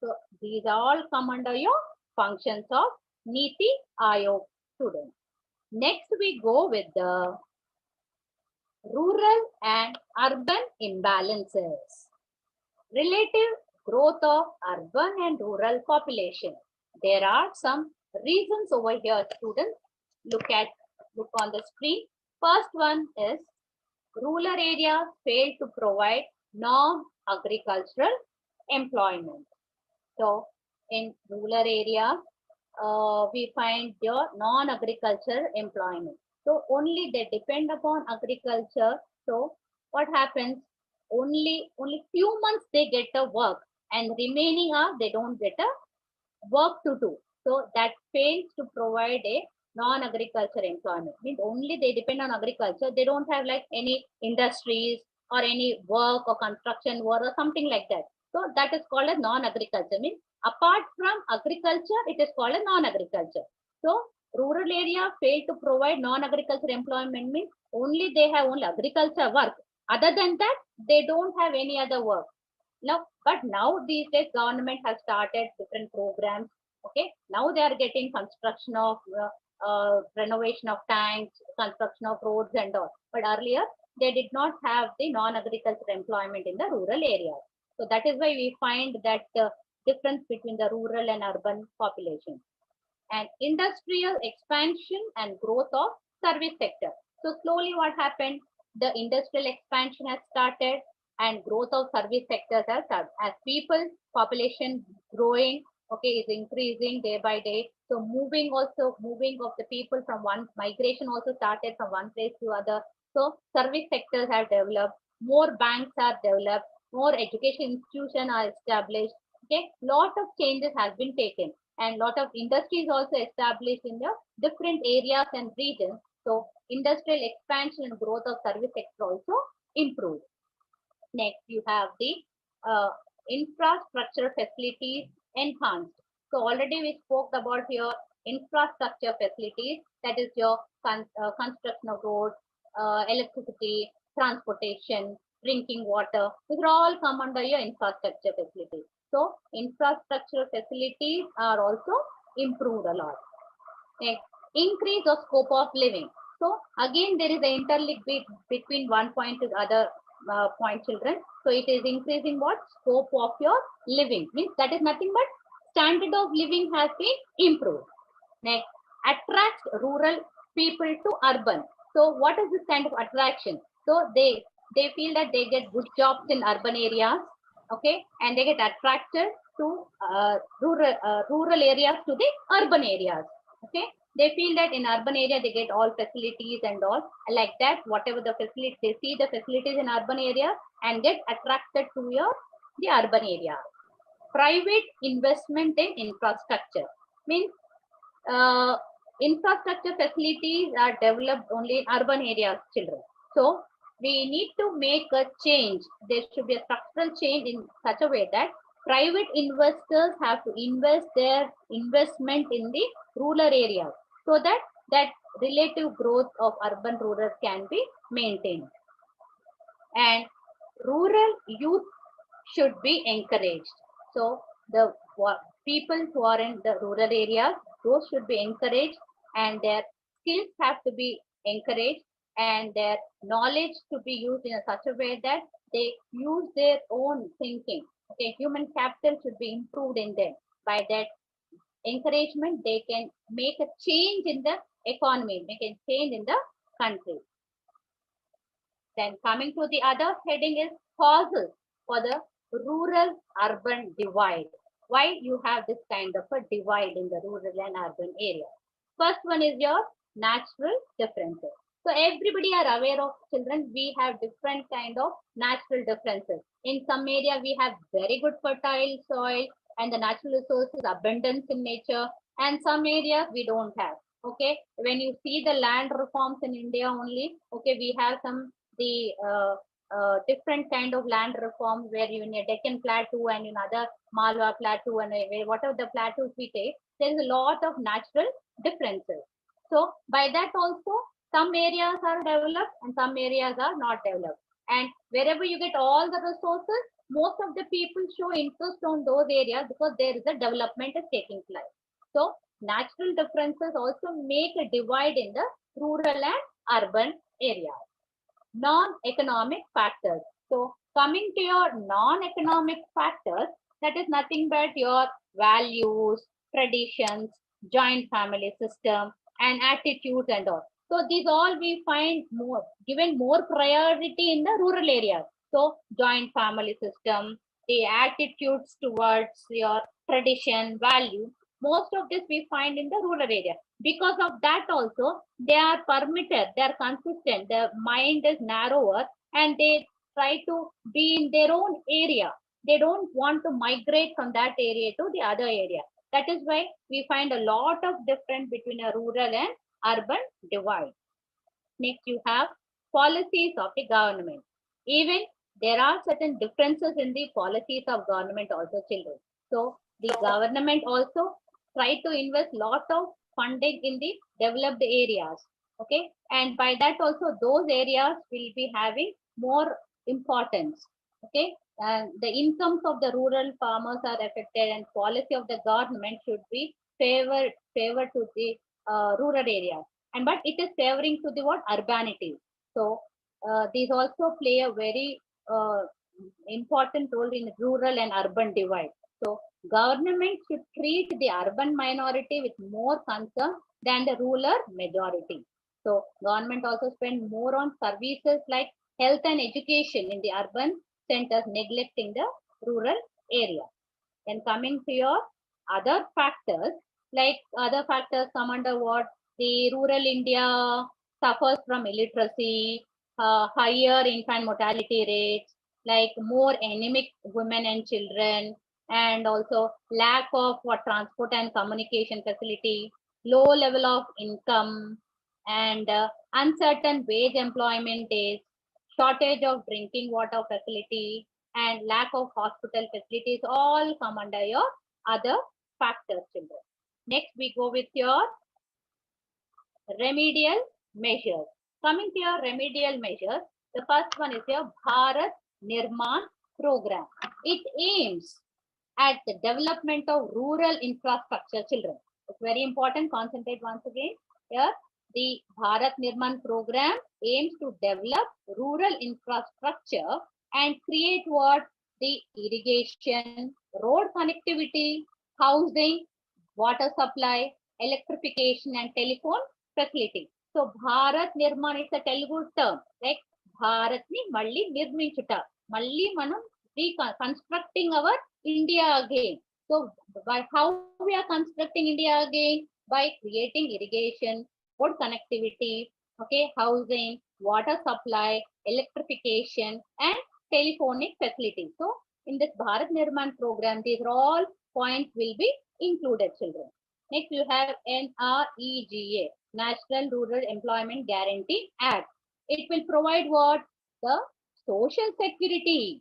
So these all come under your functions of NITI Ayog, students. Next, we go with the rural and urban imbalances. Relative growth of urban and rural population. There are some reasons over here, students. Look on the screen. First one is rural areas fail to provide non-agricultural employment. So in rural areas, we find your non-agricultural employment. So only they depend upon agriculture. So what happens? Only few months they get a work, and remaining are they don't get a work to do. So that fails to provide a non-agriculture employment. Means only they depend on agriculture. They don't have like any industries or any work or construction work or something like that. So that is called a non-agriculture. Means apart from agriculture, it is called a non-agriculture. So rural area fail to provide non-agriculture employment means only they have only agriculture work. Other than that, they don't have any other work. Now, but now these days government has started different programs. Okay, now they are getting construction of renovation of tanks, construction of roads and all. But earlier, they did not have the non-agricultural employment in the rural areas. So that is why we find that difference between the rural and urban population. And industrial expansion and growth of service sector. So slowly what happened? The industrial expansion has started and growth of service sectors has started. As people, population growing, okay, is increasing day by day. So moving of the people from one, migration also started from one place to other. So service sectors have developed, more banks are developed, more education institutions are established. Okay, lot of changes has been taken and lot of industries also established in the different areas and regions. So industrial expansion and growth of service sector also improved. Next, you have the infrastructure facilities enhanced. So already we spoke about your infrastructure facilities, that is your construction of roads, electricity, transportation, drinking water. These are all come under your infrastructure facilities. So infrastructure facilities are also improved a lot. Next, increase of scope of living. So again, there is an interlink between one point to the other point, children. So it is increasing what? Scope of your living. Means that is nothing but standard of living has been improved. Next, attracts rural people to urban. So what is this kind of attraction? So they feel that they get good jobs in urban areas, okay, and they get attracted to rural areas to the urban areas, okay. They feel that in urban area they get all facilities and all like that. Whatever the facilities, they see the facilities in urban area and get attracted to the urban area. Private investment in infrastructure means infrastructure facilities are developed only in urban areas, children. So we need to make a change. There should be a structural change in such a way that private investors have to invest their investment in the rural areas so that relative growth of urban rural can be maintained. And rural youth should be encouraged. So the people who are in the rural areas, those should be encouraged and their skills have to be encouraged and their knowledge to be used in such a way that they use their own thinking. Okay, human capital should be improved in them. By that encouragement, they can make a change in the economy, make a change in the country. Then coming to the other heading is causes for the rural-urban divide. Why you have this kind of a divide in the rural and urban area? First one is your natural differences. So everybody are aware of, children, we have different kind of natural differences. In some area we have very good fertile soil and the natural resources abundance in nature, and some areas we don't have. Okay, when you see the land reforms in India only, okay, we have some the different kind of land reforms where you in a Deccan Plateau and in other Malwa Plateau and whatever the plateaus we take, there is a lot of natural differences. So by that also, some areas are developed and some areas are not developed. And wherever you get all the resources, most of the people show interest on those areas because there is a development is taking place. So natural differences also make a divide in the rural and urban areas. Non-economic factors. So coming to your non-economic factors, that is nothing but your values, traditions, joint family system, and attitudes and all. So these all we find more given more priority in the rural areas. So joint family system, the attitudes towards your tradition, value, most of this we find in the rural area. Because of that also, they are permitted, they are consistent, their mind is narrower and they try to be in their own area. They don't want to migrate from that area to the other area. That is why we find a lot of difference between a rural and urban divide. Next, you have policies of the government. Even there are certain differences in the policies of government also, children. So the government also try to invest lot of funding in the developed areas. Okay, and by that also those areas will be having more importance. Okay, and the incomes of the rural farmers are affected and policy of the government should be favored to the rural areas, and but it is favoring to the what urbanity. So these also play a very important role in rural and urban divide. So government should treat the urban minority with more concern than the rural majority. So government also spend more on services like health and education in the urban centers, neglecting the rural area. Then coming to your other factors, like other factors come under what? The rural India suffers from illiteracy, higher infant mortality rates, like more anemic women and children, and also lack of what transport and communication facility, low level of income, and uncertain wage employment days, shortage of drinking water facility, and lack of hospital facilities all come under your other factors, children. Next, we go with your remedial measures. Coming to your remedial measures, the first one is your Bharat Nirman program. It aims at the development of rural infrastructure, children. It's very important. Concentrate once again. Here, the Bharat Nirman program aims to develop rural infrastructure and create what? The irrigation, road connectivity, housing, water supply, electrification, and telephone facility. So Bharat Nirman is a Telugu term. Like Bharat ni malli nirminchuta. Malli manam reconstructing our India again. So by how we are constructing India again? By creating irrigation, road connectivity, okay, housing, water supply, electrification, and telephonic facilities. So in this Bharat Nirman program, these are all points will be included, children. Next, you have NREGA, National Rural Employment Guarantee Act. It will provide what? The social security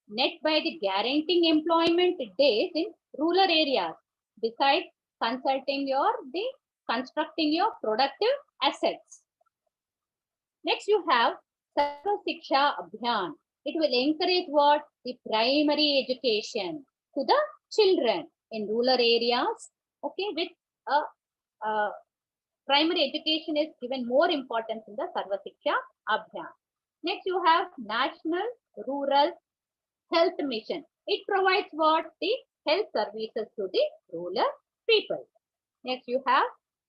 net by the guaranteeing employment days in rural areas, besides constructing your productive assets. Next, you have Sarva Shiksha Abhiyan. It will encourage what? The primary education to the children in rural areas. Okay, with primary education is given more importance in the Sarva Shiksha Abhiyan. Next, you have National Rural Health Mission. It provides what? The health services to the rural people. Next, you have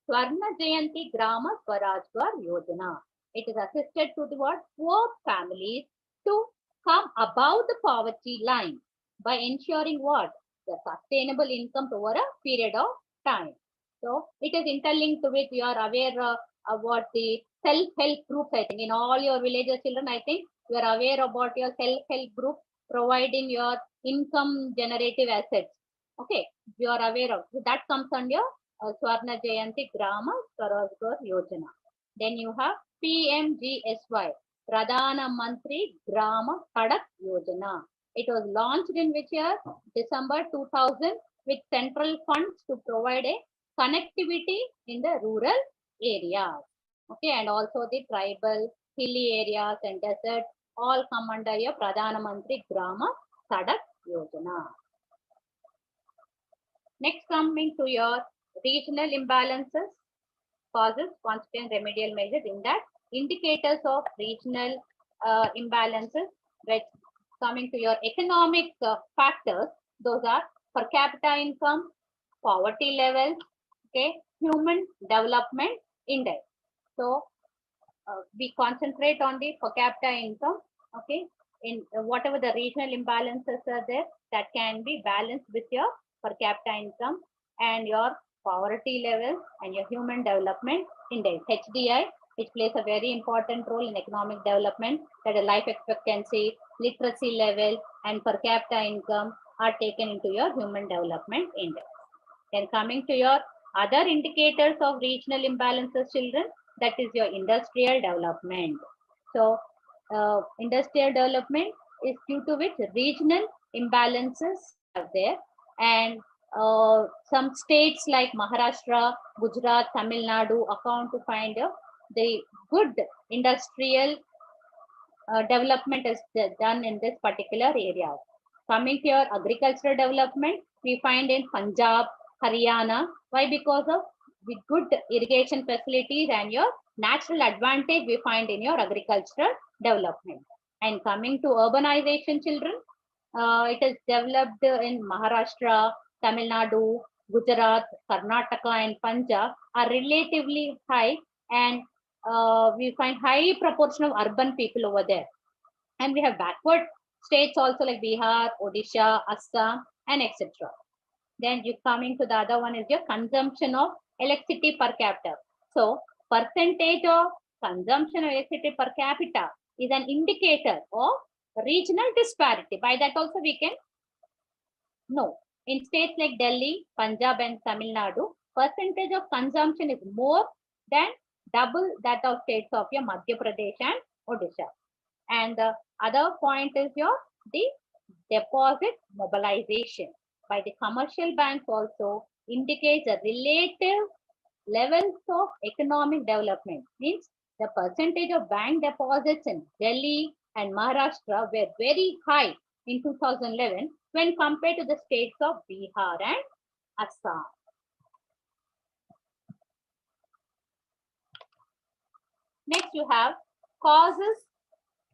Swarna Jayanti Grama Swarajgar Yojana. It is assisted to the what? Poor families to come above the poverty line by ensuring what? The sustainable income over a period of time. So it is interlinked with, you are aware of what the self-help groups, I think in all your villages, children, I think you are aware about your self-help group providing your income generative assets. Okay, you are aware of. So that comes under Swarna Jayanti Grama Swarajgar Yojana. Then you have PMGSY, Pradhana Mantri Grama Sadak Yojana. It was launched in which year? December 2000, with central funds to provide a connectivity in the rural areas. Okay, and also the tribal, hilly areas and desert all come under your Pradhana Mantri Grama Sadak Yojana. Next, coming to your regional imbalances, causes, consequent remedial measures. In that, indicators of regional imbalances, which coming to your economic factors, those are per capita income, poverty level, okay, human development index. So we concentrate on the per capita income, okay, in whatever the regional imbalances are there, that can be balanced with your per capita income and your poverty level and your human development index, HDI, which plays a very important role in economic development, that the life expectancy, literacy level, and per capita income are taken into your human development index. Then coming to your other indicators of regional imbalances, children, that is your industrial development. So industrial development is due to which regional imbalances are there, and some states like Maharashtra, Gujarat, Tamil Nadu account to find the good industrial development is done in this particular area. Coming to your agricultural development, we find in Punjab, Haryana. Why? Because of with good irrigation facilities and your natural advantage we find in your agricultural development. And coming to urbanization, children, it is developed in Maharashtra, Tamil Nadu, Gujarat, Karnataka, and Punjab are relatively high, and we find high proportion of urban people over there. And we have backward states also like Bihar, Odisha, Assam, and etc. Then you coming to the other one is your consumption of electricity per capita. So percentage of consumption of electricity per capita is an indicator of regional disparity. By that also we can know. In states like Delhi, Punjab, and Tamil Nadu, percentage of consumption is more than double that of states of your Madhya Pradesh and Odisha. And the other point is the deposit mobilization by the commercial banks also indicates the relative levels of economic development. Means the percentage of bank deposits in Delhi and Maharashtra were very high in 2011 when compared to the states of Bihar and Assam. Next, you have causes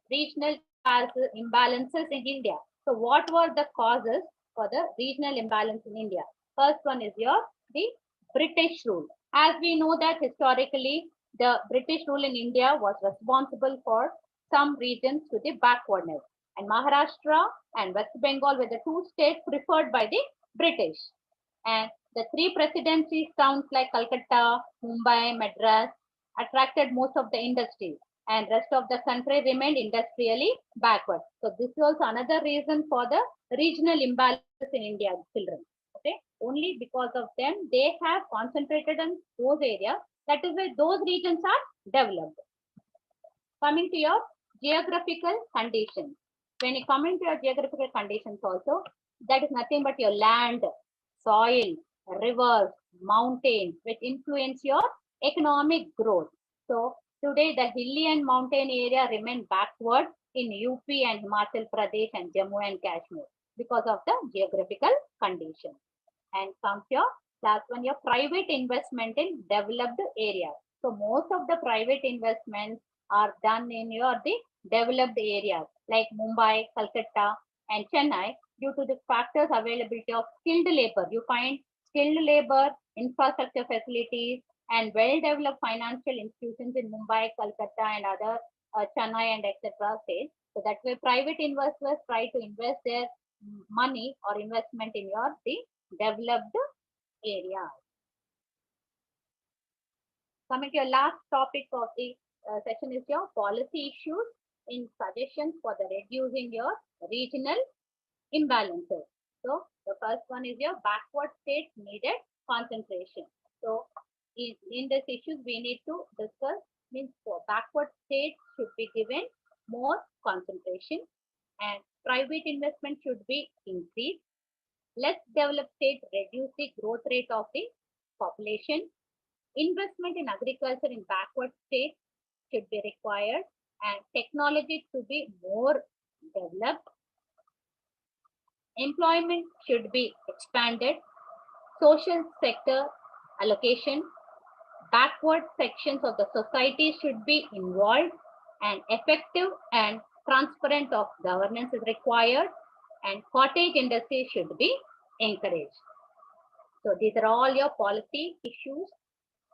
regional imbalances in India. So what were the causes for the regional imbalance in India? First one is the British rule. As we know that historically, the British rule in India was responsible for some regions to the backwardness. And Maharashtra and West Bengal were the two states preferred by the British. And the three presidency towns like Calcutta, Mumbai, Madras attracted most of the industries, and rest of the country remained industrially backward. So this is also another reason for the regional imbalances in India, children. Okay, only because of them they have concentrated on those areas. That is why those regions are developed. Coming to your geographical conditions. When you come into your geographical conditions also, that is nothing but your land, soil, rivers, mountains, which influence your economic growth. So today the hilly and mountain area remain backward in UP and Himachal Pradesh and Jammu and Kashmir because of the geographical conditions. And comes your last one, your private investment in developed areas. So most of the private investments are done in the developed areas like Mumbai, Calcutta, and Chennai due to the factors availability of skilled labor. You find skilled labor, infrastructure facilities, and well-developed financial institutions in Mumbai, Calcutta, and other Chennai and etc. states. So that way, private investors try to invest their money or investment in the developed areas. Coming to your last topic of the session is your policy issues in suggestions for the reducing your regional imbalances. So the first one is your backward states needed concentration. So in this issues we need to discuss, means for backward states should be given more concentration, and private investment should be increased. Less developed states reduce the growth rate of the population. Investment in agriculture in backward states should be required, and technology to be more developed. Employment should be expanded. Social sector allocation, backward sections of the society should be involved, and effective and transparent of governance is required, and cottage industry should be encouraged. So these are all your policy issues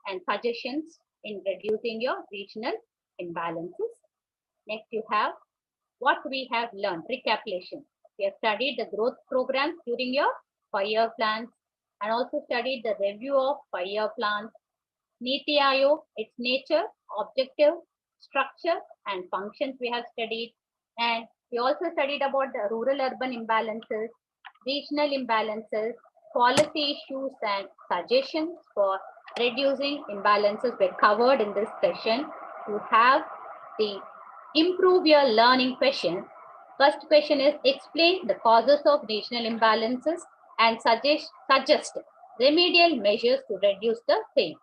and suggestions in reducing your regional imbalances. Next, you have what we have learned, recapitulation. We have studied the growth programs during your 5-year plans, and also studied the review of 5-year plans, NITI AYOG, its nature, objective, structure, and functions we have studied. And we also studied about the rural-urban imbalances, regional imbalances, policy issues, and suggestions for reducing imbalances were covered in this session. You have the improve your learning question. First question is explain the causes of regional imbalances and suggest remedial measures to reduce the same.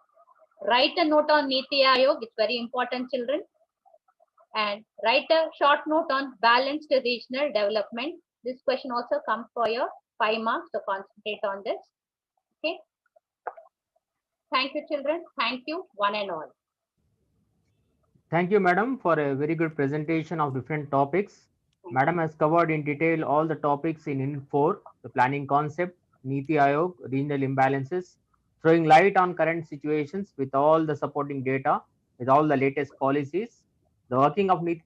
Write a note on NITI AYOG, it's very important, children. And write a short note on balanced regional development. This question also comes for your 5 marks, so concentrate on this. Okay. Thank you, children. Thank you, one and all. Thank you, madam, for a very good presentation of different topics. Madam has covered in detail all the topics in Unit 4, the planning concept, NITI AYOG, regional imbalances, throwing light on current situations with all the supporting data, with all the latest policies, the working of NITI